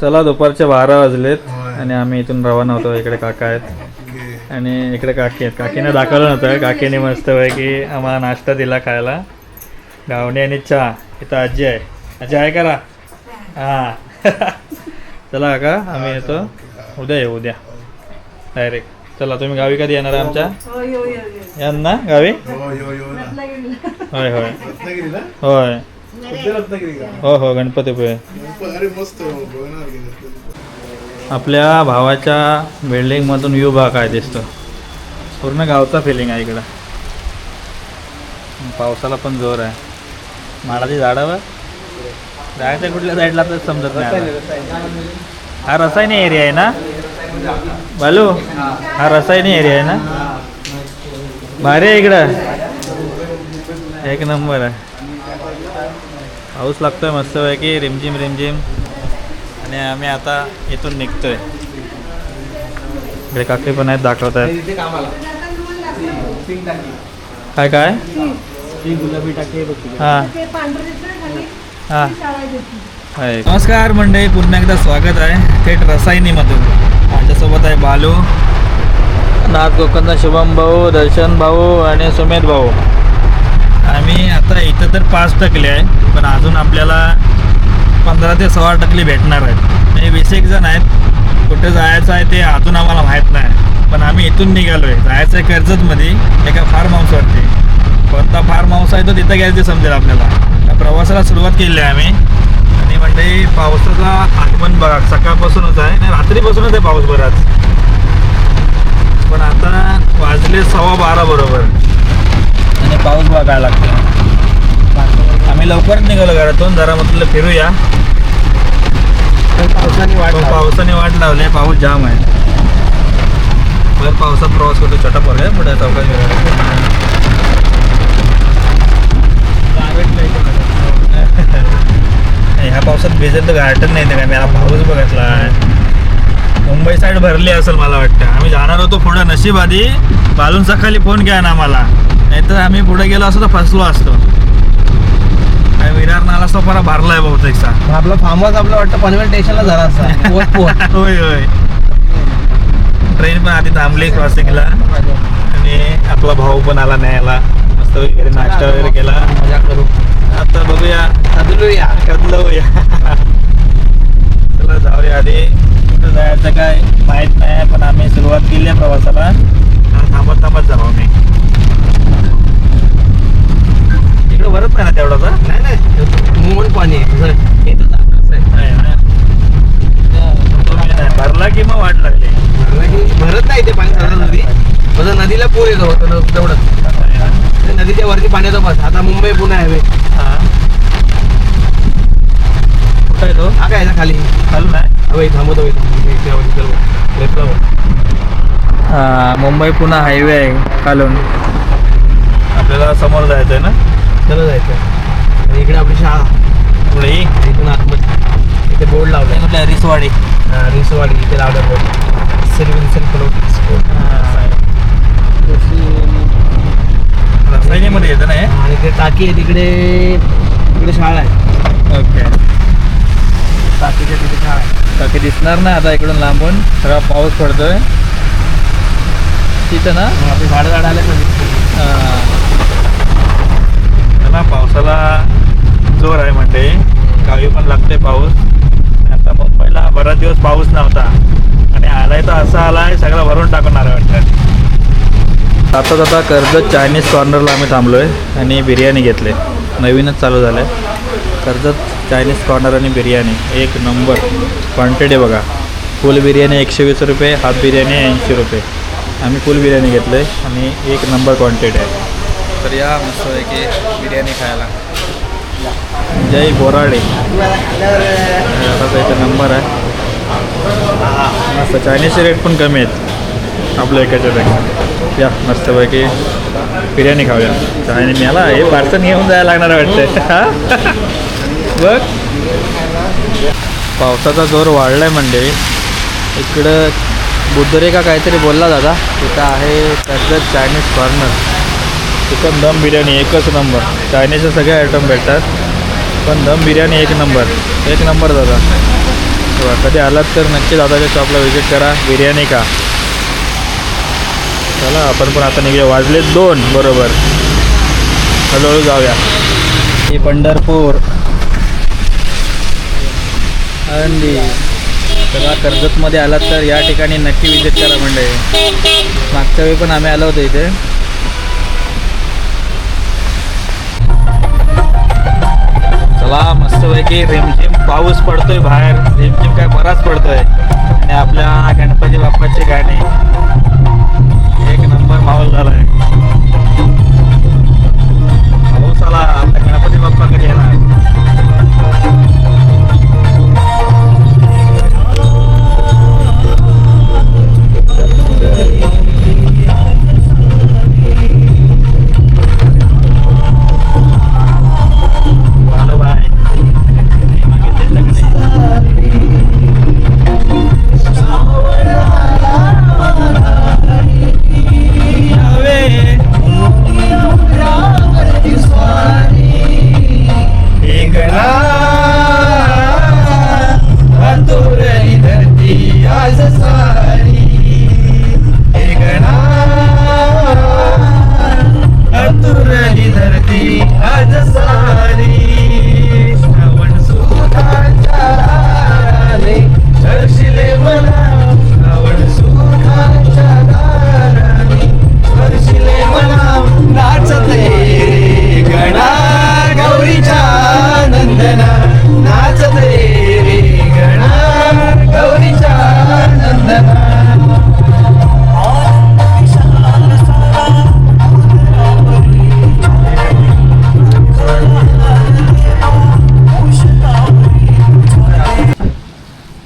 चला दुपारचे 12 वाजलेत आणि आम्ही इथून रवाना होतो. इकडे काका आहेत आणि इकडे काकी आहेत. काकीने दाखवलं नव्हतं. काकीने मस्त की आम्हाला नाश्ता दिला खायला, गावणे आणि चहा. इथं आजी आहे. आजी आहे करा. हां चला काका आम्ही येतो उद्या. येऊ उद्या डायरेक्ट. चला तुम्ही गावी कधी येणार आहे आमच्या? यान ना गावी? होय होय होय हो हो गणपतीपुळे. आपल्या भावाच्या बिल्डिंगमधून व्ह्यू बघा काय दिसतो. पूर्ण गावचा फिलिंग आहे इकडं. पावसाला पण जोर आहे. माडाची झाडावर जायचं कुठल्या साईडला तर समजत नाही. हा रसायनी एरिया आहे ना बालू? हा रसायनी एरिया आहे ना? भारी आहे इकडं. एक नंबर आहे. पाऊस लागतोय मस्त आहे की रिमझिम रिमझिम. आणि आम्ही आता इथून निघतोय. इकडे काकी पण आहेत दाखवत आहेत. काय काय? गुलाबी टाके. हां हां. नमस्कार मंडळी, पुन्हा एकदा स्वागत आहे थेट रसायनीमधून. माझ्यासोबत आहे बालू, नाथ कोकणचा शुभम भाऊ, दर्शन भाऊ आणि सुमेध भाऊ. आम्ही आता इथं तर 5% आहे, पण अजून आपल्याला 15 ते 16 टक्के भेटणार आहेत. म्हणजे 20 जण आहेत. कुठे जायचं आहे ते अजून आम्हाला माहीत नाही, पण आम्ही इथून निघालो आहे. जायचं आहे कर्जतमध्ये एका फार्म हाऊसवरती. कोणता फार्म हाऊस आहे तो तिथं गेलं ते समजेल आपल्याला. त्या प्रवासाला सुरुवात केली आहे आम्ही. आणि म्हणजे पावसाचा आगमन बघा सकाळपासूनच आहे आणि रात्रीपासूनच आहे पाऊस बराच. पण आता वाजले 12:15 बरोबर आणि पाऊस बघायला लागतो. आम्ही लवकरच निघालो घरातून. जरा म्हटलं फिरूया. पावसाने वाट लावली. पाऊस जाम आहे. भर पावसात प्रवास करतो. छोटा पोरगा आहे पुढे चौकात. ह्या पावसात भिजत तर गार्टन नाही काय. मला पाऊस बघितला. मुंबई साईड भरली असेल मला वाटतं. आम्ही जाणार होतो पुढं. नशीब आधी बालूंचा खाली फोन घ्या ना आम्हाला, नाहीतर आम्ही पुढे गेलो असतो तर फसलो असतो. काय विरार नाला सोपारा भरलाय बहुतेकचा. आपला फार्म हाऊस आपलं वाटतं पनवेल स्टेशनला झाला असता. होय होय. ट्रेन पण आधी थांबली क्रॉसिंगला आणि आपला भाऊ पण आला न्यायला. मस्त वगैरे नाश्ता वगैरे केला. मजा करू. आता बघूया कदलूया. चला जाऊया. आधी कुठं जायचं काय माहीत नाही, पण आम्ही सुरुवात केली आहे प्रवासाला. थांबत थांबत जाऊ आम्ही. इकडं भरत नाही ना तेवढा? नाही मुंबई पाणी आहे. भरला की मग वाट लागली. भरत नाही ते पाणी नदी. माझं नदीला पूर येतो तेवढंच. नदीच्या वरती पाण्याचा बस. आता मुंबई पुणे हायवे. कुठं येतो हा काय खाली चालू नाही. थांबवतो. मुंबई पुणे हायवे आहे खालून. आपल्याला समोर जायचं आहे ना. चला जायचं. आणि इकडे आपली शाळा पुढे इथून आतमध्ये इथे बोर्ड लावलाय. कुठल्या रिसवाडी. रिसवाडी इथे लावला बोर्ड. रसायनीमध्ये येतं ना हे. आणि इकडे टाकी आहे. तिकडे शाळा आहे. ओके. टाकीच्या तिथे शाळा आहे. टाकी दिसणार ना आता इकडून लांबून. सगळा पाऊस पडतोय तिथं ना. आपली झाडं आले ना. पावसाला जोर आहे म्हणजे गावी पण लागते पाऊस. आता मुंबईला बराच दिवस पाऊस नव्हता आणि आलाय तर असा आलाय सगळं भरून टाकणार आहे वाटतं. आता कर्जत चायनीज कॉर्नरला आम्ही थांबलो आहे आणि बिर्याणी घेतले. नवीनच चालू झालं आहे कर्जत चायनीज कॉर्नर आणि बिर्याणी. एक नंबर क्वांटिटी बघा. फुल बिर्याणी 120 रुपये, हाफ बिर्याणी 80 रुपये. आम्ही फुल बिर्याणी घेतलं आहे आणि एक नंबर क्वांटिटी आहे. तर या मस्त आहे की बिर्याणी खायला. जय बोराडे याचा नंबर आहे. मस्त चायनीजचे रेट पण कमी आहेत आपल्या एकाच्यापेक्षा. या मस्तपैकी बिर्याणी खाऊया. चायनी मला हे पार्सल घेऊन जायला लागणार वाटतं. बघ पावसाचा जोर वाढला आहे म्हणजे. इकडं बुद्धरे का काहीतरी बोलला दादा. तिथं आहे कर्जत चायनीज कॉर्नर. चिकन दम बिर्याणी एकच नंबर. चायनीजचे सगळे आयटम भेटतात पण दम बिर्याणी एक नंबर. एक नंबर दादा. कधी आलात तर नक्की दादाच्या शॉपला व्हिजिट करा, बिर्याणी खा. चला आपण पण आता निघूया, वाजले 2 बरोबर. हळूहळू जाऊया. ही पंढरपूर आळंदी. तेव्हा कर्जतमध्ये आलात तर या ठिकाणी नक्की विजिट करा म्हणजे. मागच्या वेळी पण आम्ही आलो होतो इथे. चला मस्तपैकी रिमझिम पाऊस पडतोय बाहेर. रिमझिम काय बराच पडतोय. आणि आपल्या गणपती बाप्पाचे गाणे एक नंबर माहोल झालाय. पाऊस आला आता गणपती बाप्पाकडे येणार.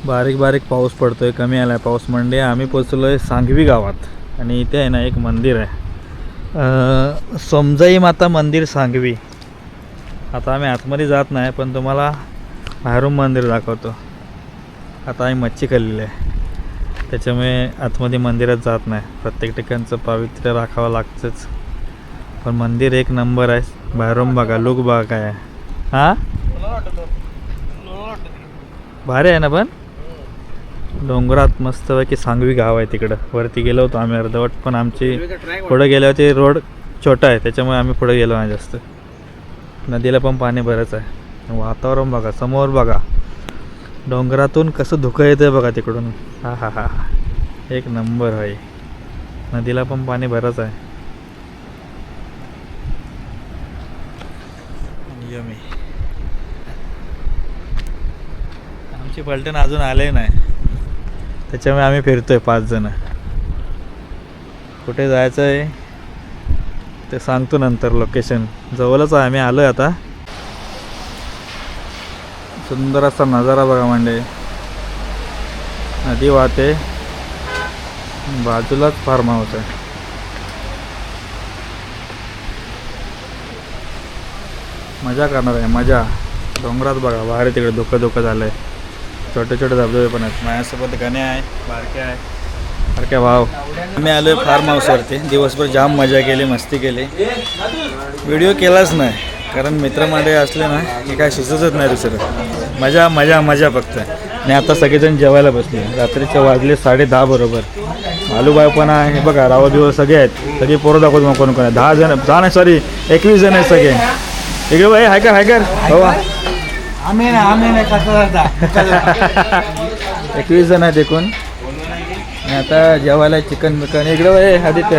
बारीक बारीक पाऊस पडतोय, कमी आलाय पाऊस. म्हणजे आम्ही पोचलोय सांगवी गावात आणि इथे आहे ना एक मंदिर आहे, समजाई माता मंदिर सांगवी. आता आम्ही आतमध्ये जात नाही पण तुम्हाला बाहेरून मंदिर दाखवतो. आता आम्ही मच्छी खाल्लेली आहे त्याच्यामुळे आतमध्ये मंदिरात जात नाही. प्रत्येक ठिकाणचं पावित्र्य राखावं लागतंच. पण मंदिर एक नंबर आहे. बाहेरून बघा, लुक बघा काय आहे. हां भारी आहे ना. पण डोंगरात मस्तपैकी सांगवी गाव आहे. तिकडं वरती गेलो होतो आम्ही अर्धवट, पण आमची पुढे गेल्या होती रोड छोटा आहे त्याच्यामुळे आम्ही पुढे गेलो नाही जास्त. नदीला पण पाणी बरंच आहे. वातावरण बघा, समोर बघा, डोंगरातून कसं धुकं येतं बघा तिकडून. हा हा हा एक नंबर आहे. नदीला पण पाणी बरंच आहे. यमी. आमची पलटण अजून आले नाही त्याच्यामुळे आम्ही फिरतोय 5 जण. कुठे जायचं आहे ते सांगतो नंतर. लोकेशन जवळच आहे, आम्ही आलोय आता. सुंदर असा नजारा बघा म्हणजे. नदी वाहते, बाजूलाच फार्म हाऊस आहे. मजा करणार आहे, मजा. डोंगरात बघा बाहेर तिकडे धुकं धुकं झालं आहे. छोटे छोटे धबधबे पण आहेत. माझ्यासोबत गणे आहे, बारके आहे, बारक्या भाव. आम्ही आलो आहे फार्म हाऊसवरती. दिवसभर जाम मजा केली, मस्ती केली. व्हिडिओ केलाच नाही कारण मित्रमंडळी असले ना की काय सुचतच नाही दुसरं. मजा मजा मजा फक्त. आणि आता सगळेजण जेवायला बसले. रात्रीचे वाजले 10:30 बरोबर. आलूबाई पण आहे, हे बघा राव बिव सगळे आहेत. सगळे पोरं दाखवतो मग कोण कोण आहे. 10 जण, 10 नाही सॉरी 21 जण आहेत सगळे. इकडे बाई हायकर हायकर बाबा 21 जण आहेत एकूण. आणि आता जेवायला चिकन बिकन. इकडे बाई आदित्य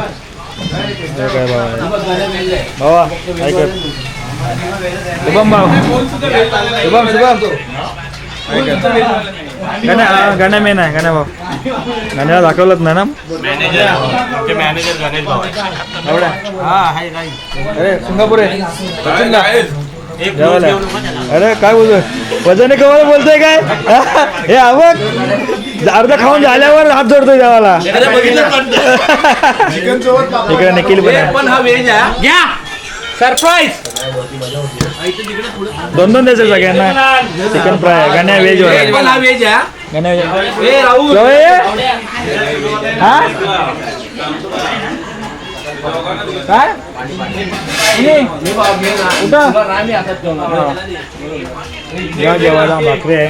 काय बाबा हायकर शुभम भाऊ शुभम शुभम गाण्या मेन आहे. गाण्या भाऊ गाण्याला दाखवलंच नाही ना. मॅनेजर गणेश भाऊ अरे सिंगापूर आहे. अरे काय बोलतोय वजन कवाला बोलतोय काय. हे आवक अर्धा खाऊन झाल्यावर हात जोडतोय जेवायला. इकडे निखिल पण आहे. सरप्राईज 2-2 द्यायचं सगळ्यांना. चिकन फ्राय गाण्या व्हेज काय जेवायला भाकरी आहे.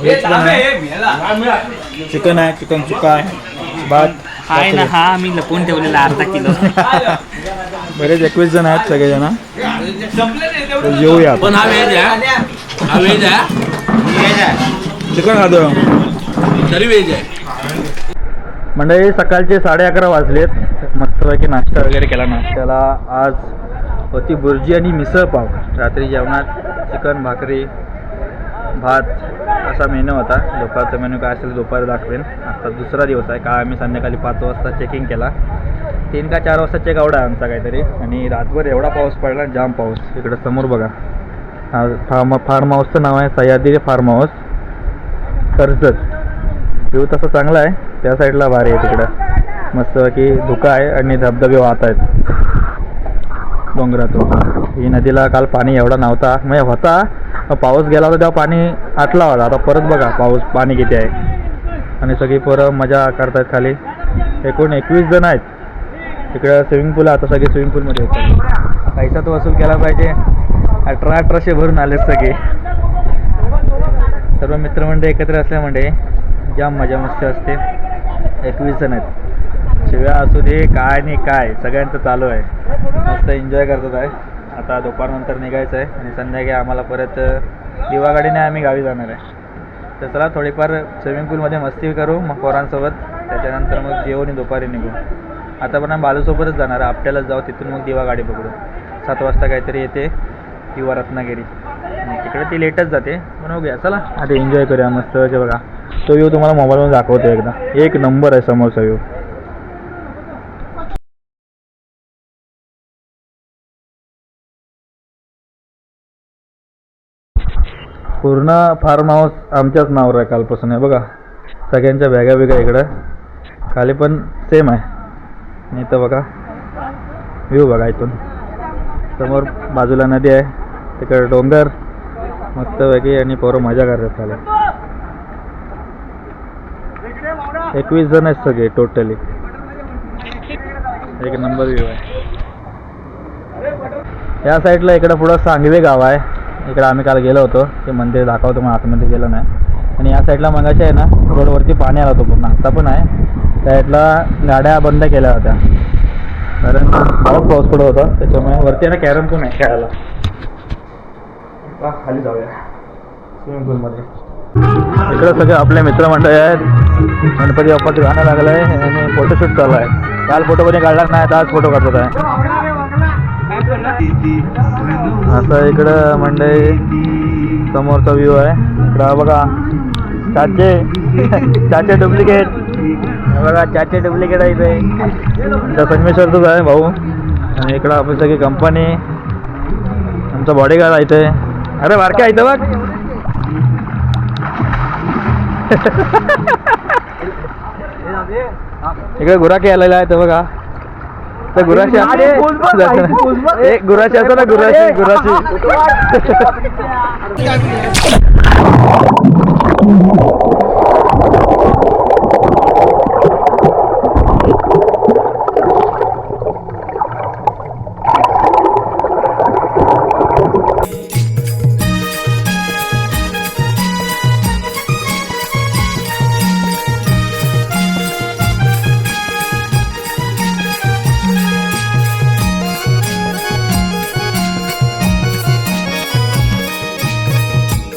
व्हेज पण आहे, चिकन आहे, चिकन सुक्का आहे, भात आहे ना, हा मी लपवून ठेवलेला अर्धा किलो. बरेच 21 जण आहेत सगळेजण. तर जेऊया आपण. पण हा व्हेज आहे, हा व्हेज आहे, चिकन खातो. तरी व्हेज आहे. मंडळी सकाळचे 11:30 वाजलेत. मस्तपैकी नाश्ता वगैरे केला. नाश्त्याला आज होती बुर्जी आणि मिसळ पाव. रात्री जेवणात चिकन, भाकरी, भात असा मेनू होता. दुपारचा मेनू काय असेल दुपारी दाखवेन. आता दुसरा दिवस आहे. का आम्ही संध्याकाळी 5 वाजता चेकिंग केला. 3 का 4 वाजता चेक आउट आहे आमचा काहीतरी. आणि रातभर एवढा पाऊस पडला, जाम पाऊस. इकडं समोर बघा, फार्म हाऊसचं नाव आहे Sahyadri farm house, Karjat. View तसं चांगला आहे. त्या साईडला भारी आहे तिकडं. मस्त की धुका आहे आणि धबधबे वाहत आहेत डोंगरातून. ही नदीला काल पाणी एवढा नव्हता, म्हणजे होता, पाऊस गेला होता तेव्हा पाणी आटला होता. आता परत बघा पाणी किती आहे. आणि सगळी पोरं मजा करतायत खाली. एकूण 21 जण आहेत. तिकडं स्विमिंग पूल आहे. आता सगळे स्विमिंग पूलमध्ये होतात. पैसा तो वसूल केला पाहिजे. 1800 भरून आलेत सगळे. सर्व मित्रमंडळी एकत्र असल्यामुळे जाम मजा मस्ती असते. 21 जण आहेत. शिव्या असू दे काय नाही काय, सगळ्यांचं चालू आहे. मस्त एन्जॉय करतात आहे. आता दुपारनंतर निघायचं आहे आणि संध्याकाळी आम्हाला परत दिवागाडीने आम्ही गावी जाणार आहे. तर चला थोडीफार स्विमिंग पूलमध्ये मस्ती करू मग पोरांसोबत. त्याच्यानंतर मग जेवून दुपारी निघू. आता पण आम्ही बालूसोबतच जाणार आहे. आपल्यालाच जाऊ, तिथून मग दिवागाडी पकडू. 7 वाजता काहीतरी येते दिवा रत्नागिरी. आणि तिकडे ती लेटच जाते. पण बघूया, चला आता एन्जॉय करूया मस्त. बघा तो व्ह्यू तुम्हाला मोबाईलवरून दाखवतो एकदा. एक नंबर आहे समोरचा व्ह्यू. पूर्ण फार्म हाऊस आमच्याच नावावर आहे कालपासून आहे बघा. सगळ्यांच्या बॅगा बिगा इकडं. खाली पण सेम आहे. आणि इथं बघा व्ह्यू बघा. इथून समोर बाजूला नदी आहे, तिकडे डोंगर मस्तपैकी. आणि पोरं मजा करतात खाली. 21 जण आहेत सगळे टोटली. एक नंबर व्ह्यू आहे. या साईडला इकडं पुढं सांगवे गाव आहे. इकडं आम्ही काल गेलो होतो. ते मंदिर दाखवतो मग आतमध्ये गेलो नाही. आणि या साईडला मगाशी आहे ना रोडवरती पाणी आलं होतं पूर्ण. आता पण आहे. त्या साईडला गाड्या बंद केल्या होत्या कारण पाऊस पडत होता. त्याच्यामुळे वरती आहे ना कॅरम पण आहे खेळायला. खाली जाऊया स्विमिंग पूलमध्ये. इकडं सगळे आपले मित्रमंडळी आहेत. गणपती बाप्पाचं गाणं लागलं आहे आणि फोटोशूट चालू आहे. काल फोटो कोणी काढला नाही, आज फोटो काढत आहे. असं इकडं मंडळी समोरचा व्ह्यू आहे. इकडं बघा चाचे डुप्लिकेट. बघा चाचे डुप्लिकेट आहे इथे. इथं संगमेश्वरचंच आहे भाऊ. आणि इकडं आपली सगळी कंपनी, आमचा बॉडीगार्ड आहे इथे. अरे बारके आहे इथं बघ. इकडे गुराखी आलेला आहे तर बघा. तर गुराशी गुराशी असं ना गुराशी.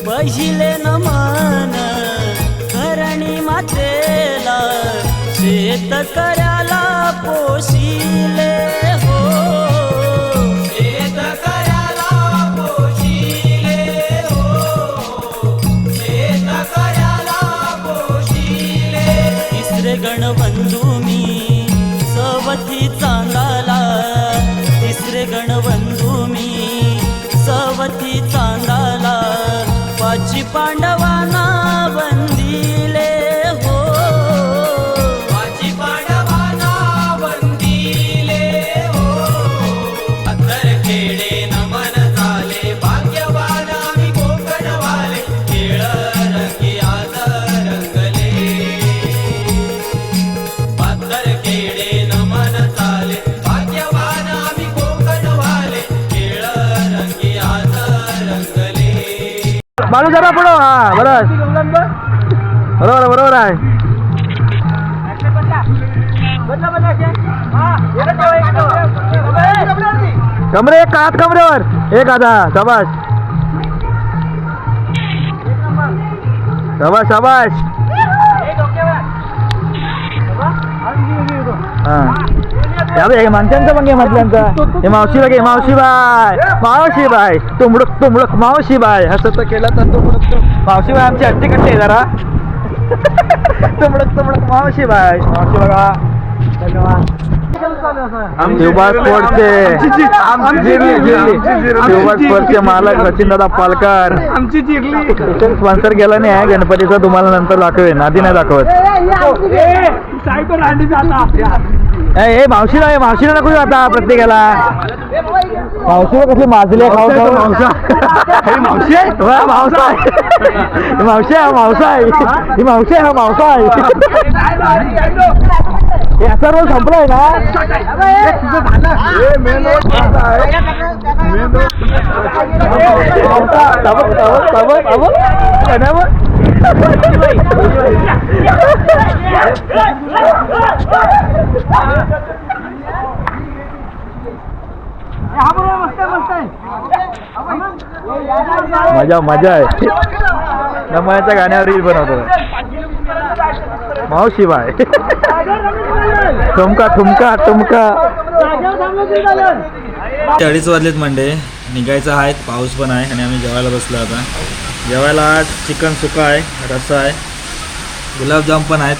पहिले नमन धरणी मातेला, शेतकऱ्याला पोशिले हो. शेतकऱ्याला पोशिले हो. शेतकऱ्याला पोशिले. तिसरे गणबंधू मी सवती चांदाला. तिसरे गणबंधू मी सवती चांदाला. पाची पांडवांना वंदिले हो. पाची पांडवांना वंदिले हो. अत्तर खेडे नमन झाले, भाग्यवान आम्ही कोकणवाले. केळ रंगी आज रंगले. अत्तर खेडे नमन झाले, भाग्यवान आम्ही कोकणवाले. केळ रंगी आज रंगले. बाळू जरा पुढं. हा बरोबर बरोबर आहे. कमरे एक हात कमरेवर एक हात. शाबाश शाबाश शाबाश. हे माणसांचं पण घे म्हटल्यांचा. हे मावशीला घे. मावशीबाई तुमडक मावशीबाई. हसत केलं तर तुमडक मावशीबाई आमची हट्टी कट्टी आहे जरा. तुमडक मावशीबाई. मावशी बघा. धन्यवाद. शिवबाग स्पोर्टचे मालक सचिनदादा पालकर. आमची स्पॉन्सर केला नाही आहे गणपतीचा. तुम्हाला नंतर दाखवेन, आधी नाही दाखवत. ए मावशीला नको आता प्रत्येकाला. मावशीला कसली माजले खाऊ खाऊ. मावशी हा मावसा आहे. याचा रोल संपलाय ना. मजा आहे. नमयाच्या गाण्यावर रील बनवतो मावशीबाई. ठुमका 2:30 वाजलेत मंडे. निघायचं आहे. पाऊस पण आहे आणि आम्ही जेवायला बसलो आता. जेवायला आज चिकन सुका आहे, रस्सा आहे, गुलाबजाम पण आहेत,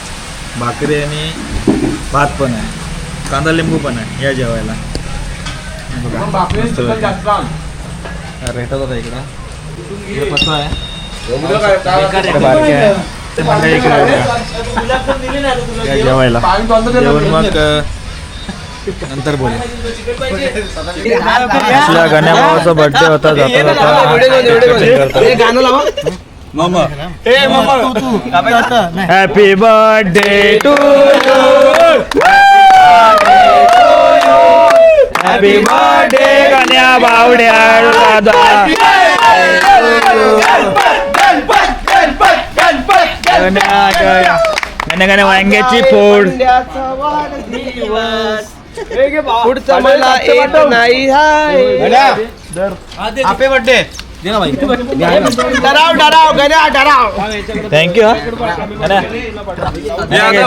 भाकरी आणि भात पण आहे, कांदा लिंबू पण आहे. या जेवायला. रेट होता इकडं. कसं आहे जेवायला. जेवण मग नंतर बोलू. गण्या भावाचा बर्थडे होता. Happy birthday to happy birthday Ganya बावड्या दादा. गण्या वांग्याची फोड. पुढचा मला येत नाही. Happy birthday. थँक्यू.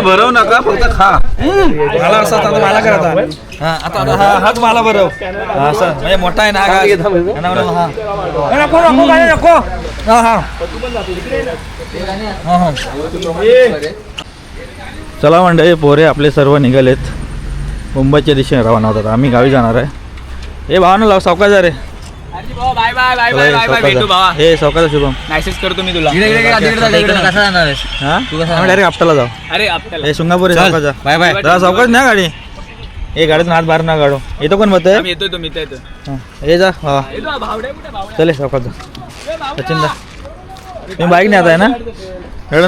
भरव नका, फक्त खा. मला असं मला करता. आता हात मला बरव. असं म्हणजे मोठा आहे ना. नको. चला मंडळी, पोरे आपले सर्व निघालेत. मुंबईच्या दिशेने रवाना होतात. आम्ही गावी जाणार आहे. हे भावानं लाव सावकाश जा रे. हे सावकाश शुभम. मेसेज करतो मी तुला. डायरेक्ट आपटाला जाऊ. अरे हे शुंगापुरी सावकाश जा. Bye bye. जरा सावकाश ना गाडी. हे गाडीतून हात बाहेर ना काढू. येतो कोण मत येतोय तो मित्र येतो. हे जा. चले सावकाश जा. सचिन दा मी बाईक नाही आता आहे ना. रडू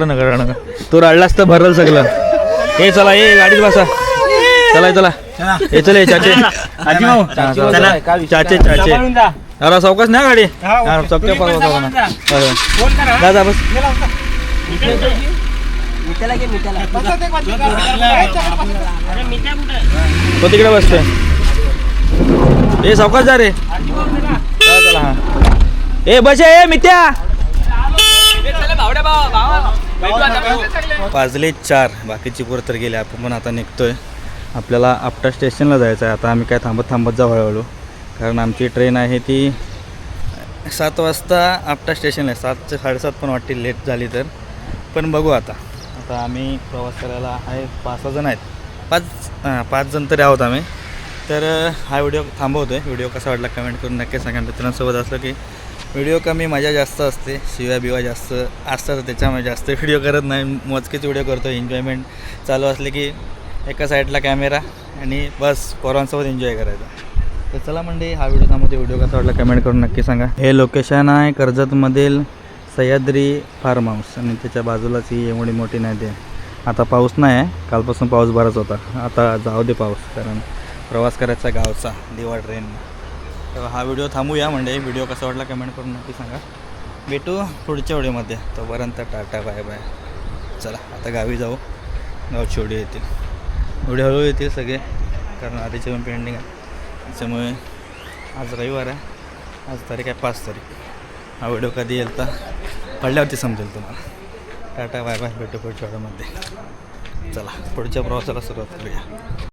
नका. तू रडलास तर भरल सगळं. हे चला ये गाडीत बसा. चला हे चले चाचे. चाचे अरे सावकाश ना गाडी. दादा बस. तो तिकडे बसतोय. हे सावकाश जा रे. चला हा. ए बस ए मित्या. 4:05. बाकीची पोरं तर गेले. आपण पण आता निघतोय. आपल्याला आपटा स्टेशनला जायचं आहे. आता आम्ही काय थांबत जाऊ हळूहळू. कारण आमची ट्रेन आहे ती 7 वाजता आपटा स्टेशनला आहे. 7 ते 7:30 पण वाटते लेट झाली तर. पण बघू आता आम्ही प्रवास करायला आहे. 5 जण आहेत. 5 जण तरी आहोत आम्ही. तर हा व्हिडिओ थांबवतो आहे. व्हिडिओ कसा वाटला कमेंट करून नक्की सांगा. मित्रांसोबत असलं की व्हिडिओ कमी मजा जास्त असते. शिव्या जास्त असतात. त्याच्यामुळे जास्त व्हिडिओ करत नाही. मोजकेच व्हिडिओ करतो. एन्जॉयमेंट चालू असले की एका साईडला कॅमेरा आणि बस पोरांसोबत एन्जॉय करायचा. तर चला म्हणजे हा व्हिडिओ थांबवतो. व्हिडिओ कसा वाटला कमेंट करून नक्की सांगा. हे लोकेशन आहे कर्जतमधील सह्याद्री फार्म हाऊस आणि त्याच्या बाजूलाच ही एवढी मोठी नदी आहे. आता पाऊस नाही आहे. कालपासून पाऊस बराच होता. आता जाऊ दे पाऊस. कारण प्रवास करायचा गावचा दिवा ट्रेन. तर हा व्हिडिओ थांबूया. म्हणजे व्हिडिओ कसा वाटला कमेंट करून नक्की सांगा. भेटू पुढच्या व्हिडिओमध्ये. तोपर्यंत टाटा बाय बाय. चला आता गावी जाऊ. गावची व्हिडिओ येतील. व्हिडिओ हळूहळू येतील सगळे, कारण आधीचे पण पेंडिंग आहे. त्याच्यामुळे आज रविवार आहे. आज तारीख आहे 5 तारीख. हा व्हिडिओ कधी येईल तर पडल्यावरती समजेल तुम्हाला. Tata bye bye. भेटू पुढच्या व्हिडिओमध्ये. चला पुढच्या प्रवासाला सुरुवात करूया.